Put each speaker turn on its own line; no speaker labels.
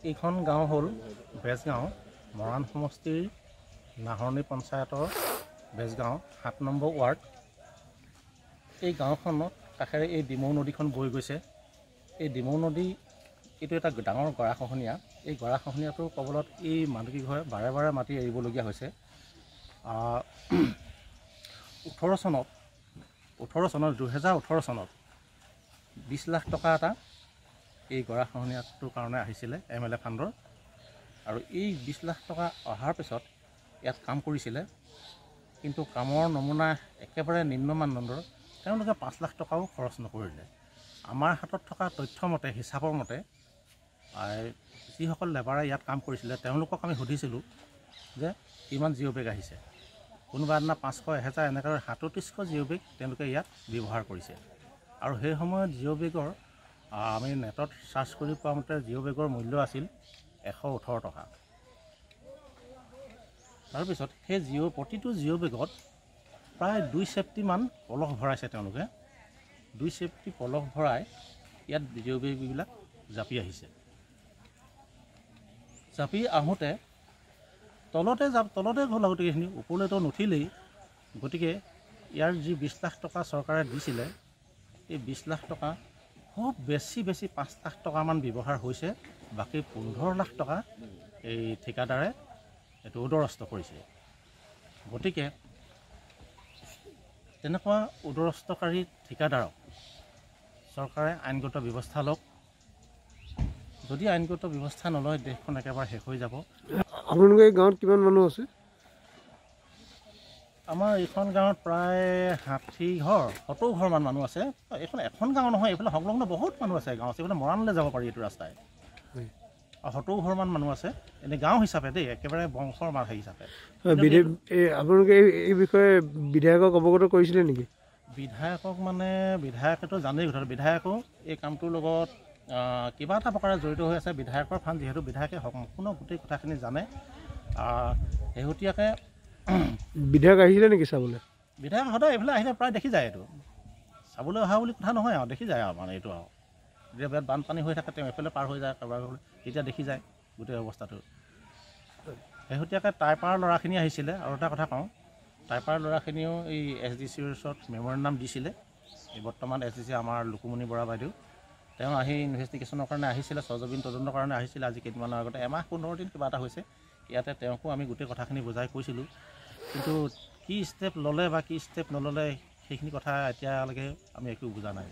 এইখন গাঁও হ'ল বেজগাঁও মৰাণ সমষ্টিৰ নাহৰণি পঞ্চায়তৰ বেজগাঁও ৭ নম্বৰ ৱাৰ্ড। এই গাঁওখনত কাষেৰে এই ডিমৌ নদীখন বৈ গৈছে। এই ডিমৌ নদী এইটো এটা ডাঙৰ গৰাখহনীয়া। এই গৰাখহনীয়াটোৰ কবলত এই মানুহকেইঘৰে বাৰে বাৰে মাটি এৰিবলগীয়া হৈছে। 2018 চনত 20 লাখ টকা এটা এই গৰাখহনীয়াটোৰ কাৰণে আহিছিলে MLA ফাণ্ডৰ, আৰু এই 20 লাখ টকা অহাৰ পিছত ইয়াত কাম কৰিছিলে, কিন্তু কামৰ নমুনা একেবাৰে নিম্ন মানদণ্ডৰ। তেওঁলোকে 5 লাখ টকাও খৰচ নকৰিলে। আমাৰ হাতত থকা তথ্য মতে, হিচাপৰ মতে, যিসকল লেবাৰে ইয়াত কাম কৰিছিলে তেওঁলোকক আমি সুধিছিলোঁ যে কিমান জিঅ' বেগ আহিছে। কোনোবা এদিনা 500, 1000 এনেকৈ 3700 জিঅ' বেগ তেওঁলোকে ইয়াত ব্যৱহাৰ কৰিছে। আৰু সেই সময়ত জিঅ' বেগৰ আমি নেটত চাৰ্চ কৰি পোৱা মতে জিঅ' বেগৰ মূল্য আছিল 118 টকা। তাৰপিছত সেই প্ৰতিটো জিঅ' বেগত প্ৰায় 2 চেফটিমান পলস ভৰাইছে তেওঁলোকে। 2 চেফটি পলস ভৰাই ইয়াত জিঅ' বেগবিলাক জাপি আহিছে। জাপি আহোঁতে তলতে গ'ল আৰু গোটেইখিনি, ওপৰলৈতো নুঠিলেই। গতিকে ইয়াৰ যি 20 লাখ টকা চৰকাৰে দিছিলে, এই 20 লাখ টকা খুব বেছি 5 লাখ টকামান ব্যৱহাৰ হৈছে। বাকী 15 লাখ টকা এই ঠিকাদাৰে এইটো উদৰস্ত কৰিছে। গতিকে তেনেকুৱা উদৰস্তকাৰী ঠিকাদাৰক চৰকাৰে আইনগত ব্যৱস্থা লওক। যদি আইনগত ব্যৱস্থা নলয় দেশখন একেবাৰে শেষ হৈ যাব।
আপোনালোকৰ এই গাঁৱত কিমান মানুহ আছে?
আমাৰ এইখন গাঁৱত প্ৰায় 70 ঘৰমান মানুহ আছে। এইখন এখন গাঁও নহয়, এইফালে সংলগ্ন বহুত মানুহ আছে গাঁও আছে। এইফালে মৰাণলৈ যাব পাৰি এইটো ৰাস্তাই। 70 ঘৰমান মানুহ আছে এনেই গাঁও হিচাপে দেই, একেবাৰে বংশৰ মানুহ হিচাপে।
আপোনালোকে এই বিষয়ে বিধায়কক অৱগত কৰিছিলে নেকি?
বিধায়কক বিধায়কেতো জানেই কথাটো। বিধায়কো এই কামটোৰ লগত কিবা এটা প্ৰকাৰে জড়িত হৈ আছে। বিধায়কৰ ফাণ্ড যিহেতু, বিধায়কে সম্পূৰ্ণ গোটেই কথাখিনি জানে। শেহতীয়াকৈ
বিধায়ক আহিছিলে নেকি চাবলৈ?
বিধায়ক সদায় এইফালে আহিলে প্ৰায় দেখি যায়। এইটো চাবলৈ অহা বুলি কথা নহয় আৰু, দেখি যায় আৰু এইটো আৰু যেতিয়া বিৰাট বানপানী হৈ থাকে তেওঁ এইফালে পাৰ হৈ যায় কাৰোবাৰ তেতিয়া দেখি যায় গোটেই অৱস্থাটো। শেহতীয়াকৈ টাইপাৰ ল'ৰাখিনি আহিছিলে। আৰু এটা কথা কওঁ, টাইপাৰ ল'ৰাখিনিও এই SDCৰ ওচৰত মেমৰেণ্ডাম দিছিলে। এই বৰ্তমান SDC আমাৰ লুকুমণি বৰা বাইদেউ, তেওঁ আহি ইনভেষ্টিগেশ্যনৰ কাৰণে আহিছিলে, সজবিন তদন্তৰ কাৰণে আহিছিলে। আজি কেইদিনমানৰ আগতে 1 মাহ 15 দিন কিবা এটা হৈছে। ইয়াতে তেওঁকো আমি গোটেই কথাখিনি বুজাই কৈছিলোঁ, কিন্তু কি ষ্টেপ ল'লে বা কি ষ্টেপ নল'লে সেইখিনি কথা এতিয়ালৈকে আমি একো বুজা নাই।